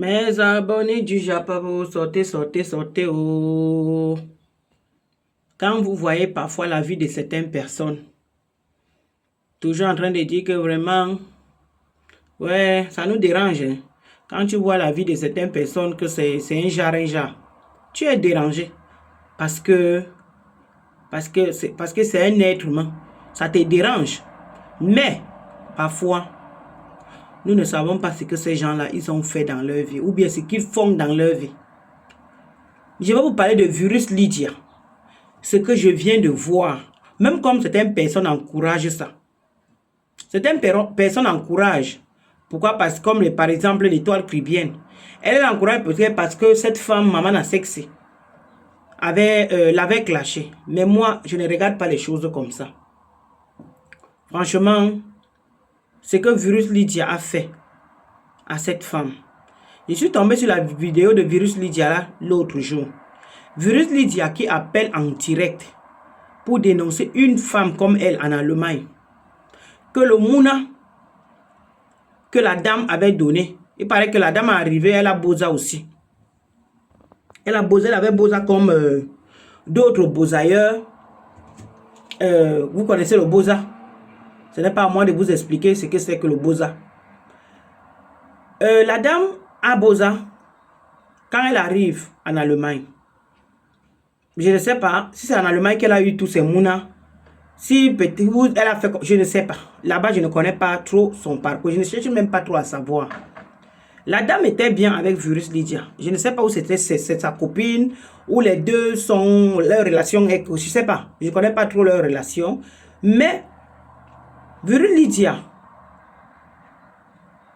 Mes abonnés du Japon, sortez, sortez, sortez. Oh. Quand vous voyez parfois la vie de certaines personnes, toujours en train de dire que vraiment, ouais, ça nous dérange. Hein. Quand tu vois la vie de certaines personnes, que c'est un genre, tu es dérangé. Parce que c'est un être humain. Ça te dérange. Mais, parfois, nous ne savons pas ce que ces gens-là, ils ont fait dans leur vie. Ou bien ce qu'ils font dans leur vie. Je vais vous parler de virus Lydia. Ce que je viens de voir. Même comme certaines personnes encouragent ça. Certaines personnes encouragent. Pourquoi? Parce que comme par exemple l'étoile caribéenne. Elle encourage peut-être parce que cette femme, maman a sexy, l'avait clashé. Mais moi, je ne regarde pas les choses comme ça. Franchement, ce que Virus Lydia a fait à cette femme. Je suis tombé sur la vidéo de Virus Lydia l'autre jour. Virus Lydia qui appelle en direct pour dénoncer une femme comme elle en Allemagne. Que le mouna que la dame avait donné. Il paraît que la dame est arrivée, elle a bosa aussi. Elle avait bosa comme d'autres bosailleurs. Vous connaissez le bosa. Ce n'est pas à moi de vous expliquer ce que c'est que le bosa. La dame a bosa quand elle arrive en Allemagne. Je ne sais pas si c'est en Allemagne qu'elle a eu tous ces mounas. Si peut-être elle a fait, je ne sais pas. Là-bas, je ne connais pas trop son parcours. Je ne cherche même pas trop à savoir. La dame était bien avec Virus Lydia. Je ne sais pas où c'était sa copine, ou les deux sont, leur relation est, je ne sais pas. Je ne connais pas trop leur relation. Mais Virus Lydia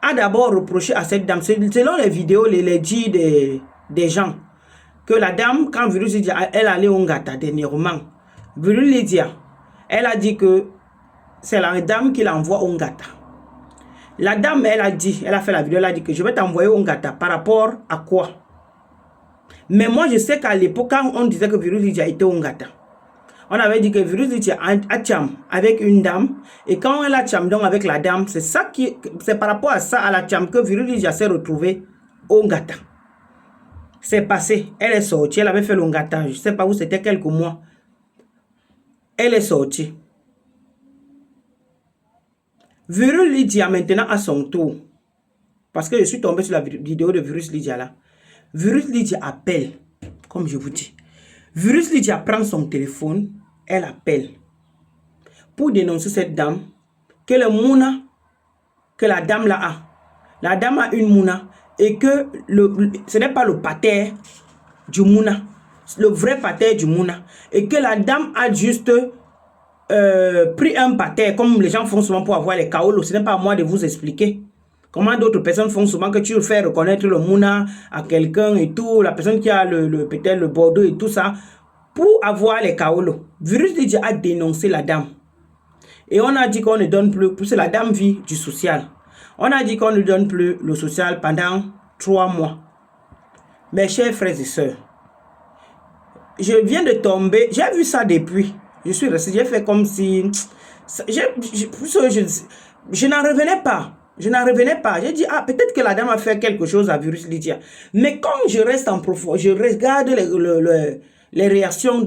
a d'abord reproché à cette dame, selon les vidéos, les dits des gens, que la dame, quand Virus Lydia, elle allait au Ngata dernièrement, Virus Lydia, elle a dit que c'est la dame qui l'envoie au Ngata. La dame, elle a fait la vidéo, elle a dit que je vais t'envoyer au Ngata par rapport à quoi? Mais moi, je sais qu'à l'époque, quand on disait que Virus Lydia était au Ngata, on avait dit que Virus Lydia a cham avec une dame. Et quand elle a cham donc avec la dame, c'est par rapport à ça, à la cham, que Virus Lydia s'est retrouvée au Ngata. C'est passé. Elle est sortie. Elle avait fait le Ngata. Je ne sais pas où c'était, quelques mois. Elle est sortie. Virus Lydia maintenant à son tour. Parce que je suis tombé sur la vidéo de Virus Lydia là. Virus Lydia appelle. Comme je vous dis. Virus Lydia prend son téléphone. Elle appelle. Pour dénoncer cette dame. Que le mouna que la dame là a. La dame a une mouna. Et que ce n'est pas le pater du mouna. Le vrai pater du mouna. Et que la dame a juste pris un pater, comme les gens font souvent pour avoir les kaolos. Ce n'est pas à moi de vous expliquer. Comment d'autres personnes font souvent, que tu fais reconnaître le mouna à quelqu'un et tout. La personne qui a peut-être le bordeaux et tout ça. Pour avoir les kaolos. Virus Lydia a dénoncé la dame. Et on a dit qu'on ne donne plus, parce que la dame vit du social. On a dit qu'on ne donne plus le social pendant 3 mois. Mes chers frères et sœurs, je viens de tomber, j'ai vu ça depuis. Je suis resté, j'ai fait comme si... Je n'en revenais pas. Je n'en revenais pas. J'ai dit, ah, peut-être que la dame a fait quelque chose à Virus Lydia. Mais quand je reste en profond, je regarde les réactions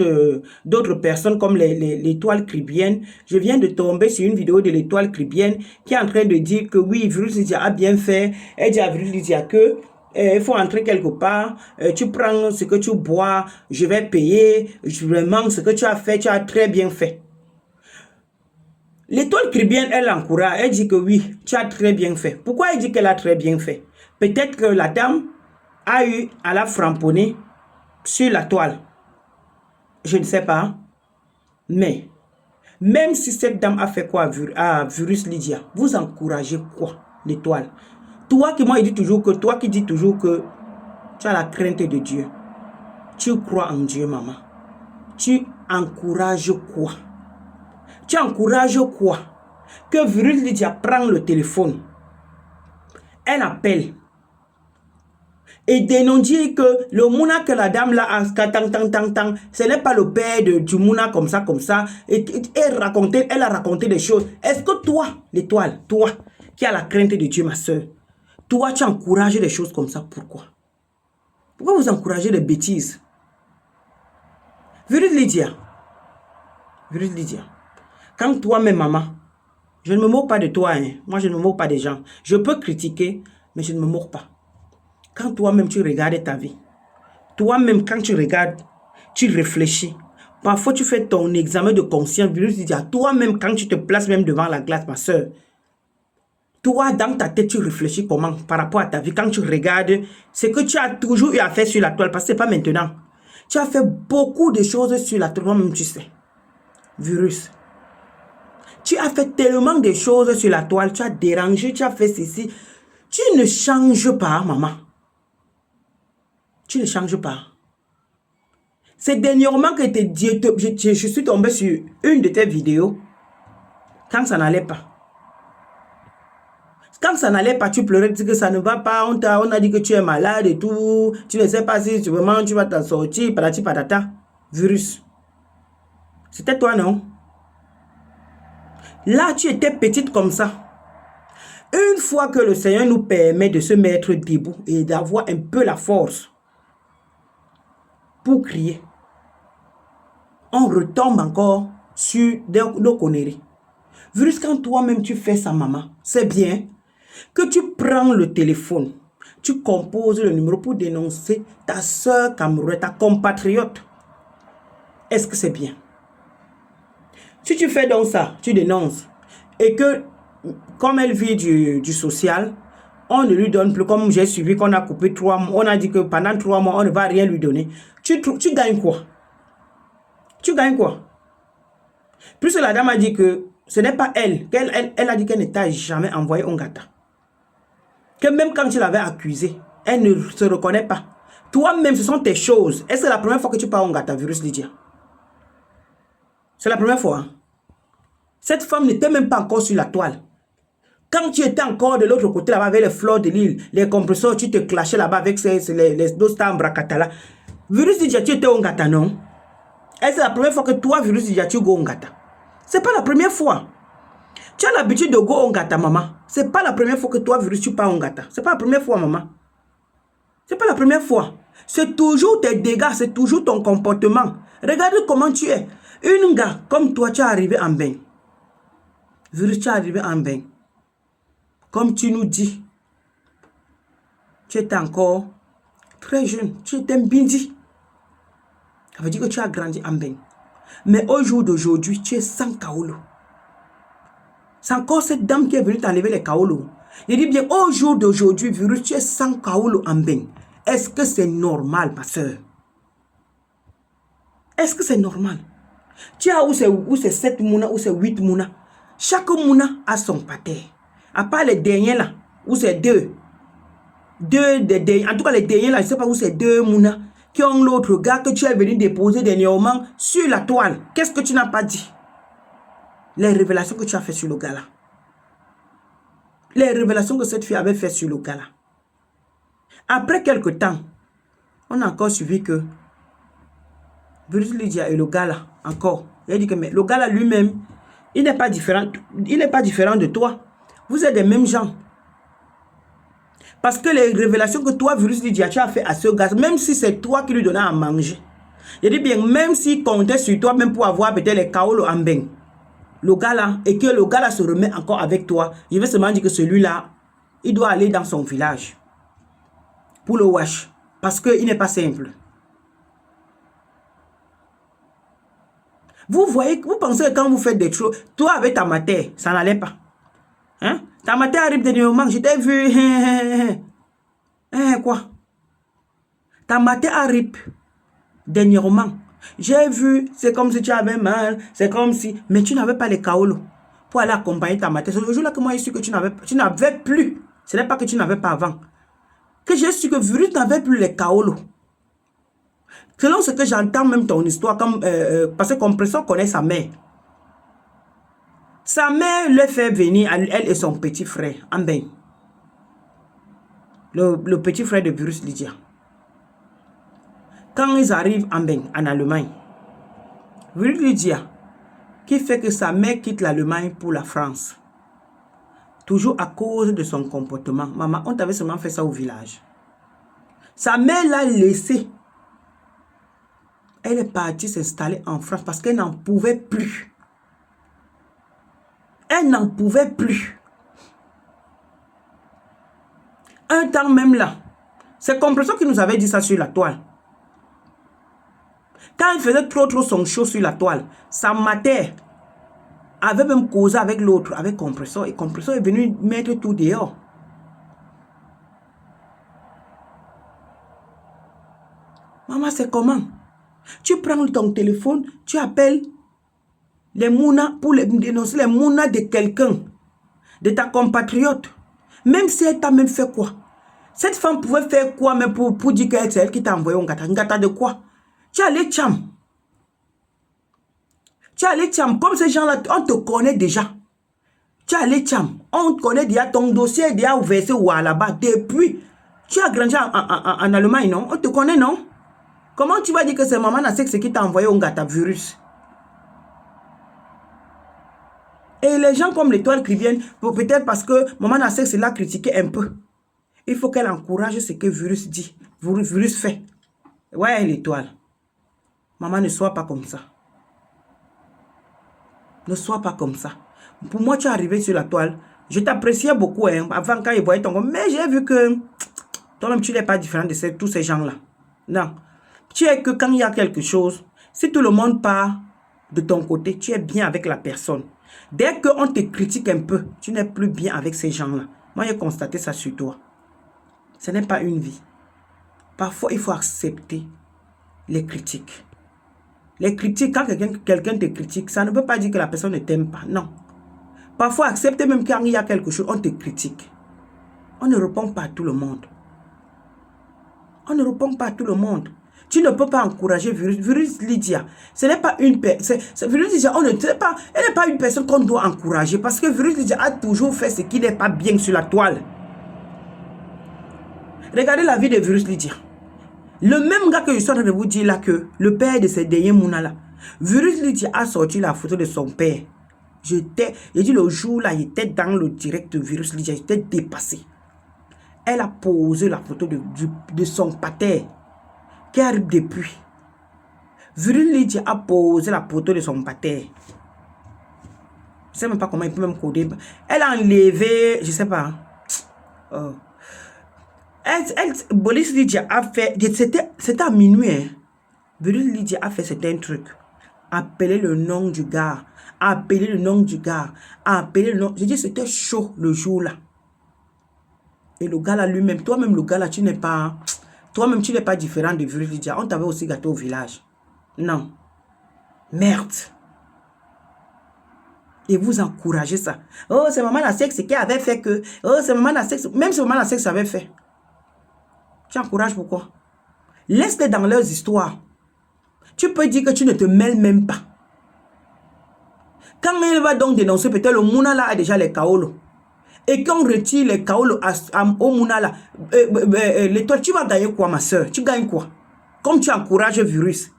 d'autres personnes comme l'étoile caribéenne. Je viens de tomber sur une vidéo de l'étoile caribéenne qui est en train de dire que oui, Virus Lydia a bien fait. Elle dit à Virus Lydia que il faut entrer quelque part, tu prends ce que tu bois, je vais payer, vraiment ce que tu as fait, tu as très bien fait. L'étoile caribéenne, elle encourage, elle dit que oui, tu as très bien fait. Pourquoi elle dit qu'elle a très bien fait? Peut-être que la dame a eu à la framponner sur la toile. Je ne sais pas. Mais, même si cette dame a fait quoi à Virus Lydia, vous encouragez quoi, l'étoile? Toi qui moi, toi qui dis toujours que tu as la crainte de Dieu. Tu crois en Dieu, maman. Tu encourages quoi? Tu encourages quoi? Que Virus Lydia prend le téléphone. Elle appelle. Et dénonce que le mouna que la dame là a, ce n'est pas le père du mouna comme ça. Et elle a raconté des choses. Est-ce que toi, l'étoile, toi, qui as la crainte de Dieu, ma soeur, Toi, tu encourages des choses comme ça. Pourquoi? Pourquoi vous encouragez des bêtises? Virus Lydia. Virus Lydia. Quand toi-même, maman, je ne me moque pas de toi. Hein. Moi, je ne me moque pas des gens. Je peux critiquer, mais je ne me moque pas. Quand toi-même, tu regardes ta vie, toi-même, quand tu regardes, tu réfléchis. Parfois, tu fais ton examen de conscience. Virus Lydia. Toi-même, quand tu te places même devant la glace, ma soeur, toi, dans ta tête, tu réfléchis comment par rapport à ta vie. Quand tu regardes ce que tu as toujours eu à faire sur la toile, parce que ce n'est pas maintenant. Tu as fait beaucoup de choses sur la toile, toi-même, tu sais. Virus. Tu as fait tellement de choses sur la toile, tu as dérangé, tu as fait ceci. Tu ne changes pas, maman. Tu ne changes pas. C'est dernièrement que je suis tombée sur une de tes vidéos. Quand ça n'allait pas. Quand ça n'allait pas, tu pleurais, tu dis que ça ne va pas, on a dit que tu es malade et tout. Tu ne sais pas si vraiment tu vas t'en sortir, patati patata. Virus. C'était toi, non? Là, tu étais petite comme ça. Une fois que le Seigneur nous permet de se mettre debout et d'avoir un peu la force pour crier, on retombe encore sur nos conneries. Virus, quand toi-même tu fais ça, maman, c'est bien que tu prends le téléphone, tu composes le numéro pour dénoncer ta soeur camerounaise, ta compatriote. Est-ce que c'est bien? Si tu fais donc ça, tu dénonces, et que, comme elle vit du social, on ne lui donne plus, comme j'ai suivi qu'on a coupé 3 mois, on a dit que pendant 3 mois, on ne va rien lui donner. Tu gagnes quoi? Tu gagnes quoi? Plus la dame a dit que ce n'est pas elle, elle a dit qu'elle ne t'a jamais envoyé Ongata. Que même quand tu l'avais accusée, elle ne se reconnaît pas. Toi-même, ce sont tes choses. Est-ce que c'est la première fois que tu parles Ongata, Virus Lydia? C'est la première fois. Hein? Cette femme n'était même pas encore sur la toile. Quand tu étais encore de l'autre côté là-bas avec les fleurs de l'île, les compresseurs, tu te clashais là-bas avec les dos en bracatala. Virus Lydia, tu étais Ongata, non? Est-ce que c'est la première fois que toi, Virus Lydia, tu go Ongata? C'est pas la première fois. Tu as l'habitude de go Ongata, maman. C'est pas la première fois que toi, Virus, tu pars Ongata. C'est pas la première fois, maman. C'est pas la première fois. C'est toujours tes dégâts, c'est toujours ton comportement. Regarde comment tu es. Une gars comme toi, tu es arrivé en bain. Virus, tu es arrivé en bain. Comme tu nous dis, tu étais encore très jeune. Tu étais un bindi. Ça veut dire que tu as grandi en bain. Mais au jour d'aujourd'hui, tu es sans kaolo. C'est encore cette dame qui est venue t'enlever les kaolo. Je dis bien, au jour d'aujourd'hui, Virus, tu es sans kaolo en bain. Est-ce que c'est normal, ma soeur? Est-ce que c'est normal? Tu as où c'est 7 mouna, où c'est 8 mouna. Chaque mouna a son pâté. À part les derniers là, où c'est 2. En tout cas, les derniers là, je ne sais pas où c'est 2 mouna qui ont l'autre gars que tu es venu déposer dernièrement sur la toile. Qu'est-ce que tu n'as pas dit? Les révélations que tu as fait sur le gars là. Les révélations que cette fille avait fait sur le gars là. Après quelque temps, on a encore suivi que Virus Lydia et le gars là, encore. Il a dit que mais le gars là lui-même, il n'est pas différent. Il n'est pas différent de toi. Vous êtes des mêmes gens. Parce que les révélations que toi, Virus Lydia, tu as fait à ce gars, même si c'est toi qui lui donnais à manger, je dis bien, même s'il comptait sur toi, même pour avoir peut-être les kaolo en bain, le gars là, et que le gars là se remet encore avec toi, je vais seulement dire que celui-là, il doit aller dans son village pour le wash. Parce qu'il n'est pas simple. Vous voyez, vous pensez que quand vous faites des choses, toi avec ta matière, ça n'allait pas. Hein? Ta matière arrive dernièrement, je t'ai vu. Quoi? Ta matière arrive dernièrement. J'ai vu, c'est comme si tu avais mal, c'est comme si... Mais tu n'avais pas les kaolo pour aller accompagner ta matière. C'est le jour-là que moi j'ai su que tu n'avais plus. Ce n'est pas que tu n'avais pas avant. Que j'ai su que Virus n'avait plus les kaolo. Selon ce que j'entends même ton histoire, comme, parce que Compresseur connaît sa mère. Sa mère le fait venir, elle et son petit frère, en bain. Le petit frère de Virus Lydia. Quand ils arrivent en bain, en Allemagne, Virus Lydia, qui fait que sa mère quitte l'Allemagne pour la France. Toujours à cause de son comportement. Maman, on t'avait seulement fait ça au village. Sa mère l'a laissé. Elle est partie s'installer en France parce qu'elle n'en pouvait plus. Elle n'en pouvait plus. Un temps même là, c'est Compression qui nous avait dit ça sur la toile. Quand il faisait trop son show sur la toile, sa mère avait même causé avec l'autre, avec Compression. Et Compression est venu mettre tout dehors. Maman, c'est comment? Tu prends ton téléphone, tu appelles les mounas pour dénoncer les mounas de quelqu'un, de ta compatriote. Même si elle t'a même fait quoi? Cette femme pouvait faire quoi mais pour dire que c'est elle qui t'a envoyé un gâteau? Un gâteau de quoi? Tu as les chams. Tu as les chams. Comme ces gens-là, on te connaît déjà. Tu as les chams. On connaît déjà ton dossier, déjà versé là-bas. Depuis, tu as grandi en Allemagne, non? On te connaît, non? Comment tu vas dire que c'est maman Nasex qui t'a envoyé un gâteau virus? Et les gens comme l'étoile qui viennent, peut-être parce que maman Nasex l'a critiqué un peu. Il faut qu'elle encourage ce que virus dit. Virus fait. Ouais, l'étoile. Maman, ne sois pas comme ça. Ne sois pas comme ça. Pour moi, tu es arrivé sur la toile. Je t'appréciais beaucoup avant quand il voyait ton compte. Mais j'ai vu que toi-même, tu n'es pas différent de tous ces gens-là. Non. Tu es que quand il y a quelque chose, si tout le monde part de ton côté, tu es bien avec la personne. Dès qu'on te critique un peu, tu n'es plus bien avec ces gens-là. Moi, j'ai constaté ça sur toi. Ce n'est pas une vie. Parfois, il faut accepter les critiques. Les critiques, quand quelqu'un te critique, ça ne veut pas dire que la personne ne t'aime pas. Non. Parfois, accepter même quand il y a quelque chose, on te critique. On ne répond pas à tout le monde. On ne répond pas à tout le monde. Tu ne peux pas encourager Virus Lydia. Ce n'est pas une personne. Virus Lydia, elle n'est pas une personne qu'on doit encourager parce que Virus Lydia a toujours fait ce qui n'est pas bien sur la toile. Regardez la vie de Virus Lydia. Le même gars que je suis en train de vous dire là que le père de ces derniers Mouna là, Virus Lydia a sorti la photo de son père. J'ai dit le jour là, il était dans le direct de Virus Lydia, j'étais dépassé. Elle a posé la photo de son pater qui arrive depuis. Virus Lydia a posé la photo de son pater. Je ne sais même pas comment il peut même coder. Elle a enlevé, je ne sais pas. Oh. Virus Lydia a fait, c'était à minuit. Hein. Virus Lydia a fait certains trucs. Appeler le nom du gars. Appeler le nom du gars. Appeler le nom. J'ai dit c'était chaud le jour là. Et le gars là lui-même, toi-même le gars là, tu n'es pas... Toi-même tu n'es pas différent de Virus Lydia. On t'avait aussi gâté au village. Non. Merde. Et vous encouragez ça. Oh, c'est maman la sexe qui avait fait que... Oh, c'est maman la sexe. Même si maman la sexe avait fait. Tu encourages pourquoi? Laisse-les dans leurs histoires. Tu peux dire que tu ne te mêles même pas. Quand elle va donc dénoncer, peut-être le Mouna là a déjà les kaolos. Et qu'on retire les kaolos au Mouna là, l'étoile, tu vas gagner quoi ma soeur? Tu gagnes quoi? Comme tu encourages le virus.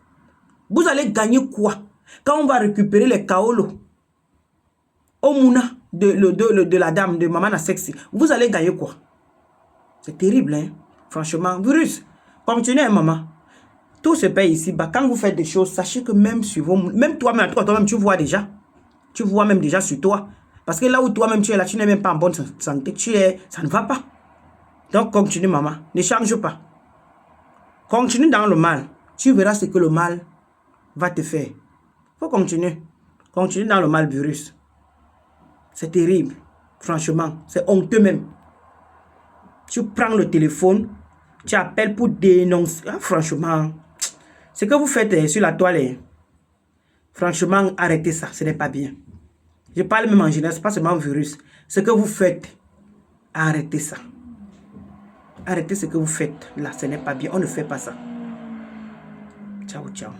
Vous allez gagner quoi? Quand on va récupérer les kaolos au Mouna de la dame, de maman la sexy, vous allez gagner quoi? C'est terrible, hein? Franchement, virus, continuez, maman. Tout se paye ici. Bah, quand vous faites des choses, sachez que même sur vos... Même toi-même, tu vois déjà. Tu vois même déjà sur toi. Parce que là où toi-même tu es là, tu n'es même pas en bonne santé. Ça ne va pas. Donc, continue, maman. Ne change pas. Continue dans le mal. Tu verras ce que le mal va te faire. Il faut continuer. Continue dans le mal, virus. C'est terrible. Franchement, c'est honteux même. Tu prends le téléphone, tu appelles pour dénoncer. Ah, franchement, ce que vous faites sur la toile, franchement, arrêtez ça, ce n'est pas bien. Je parle même en général, ce n'est pas seulement un virus. Ce que vous faites, arrêtez ça. Arrêtez ce que vous faites là, ce n'est pas bien, on ne fait pas ça. Ciao, ciao.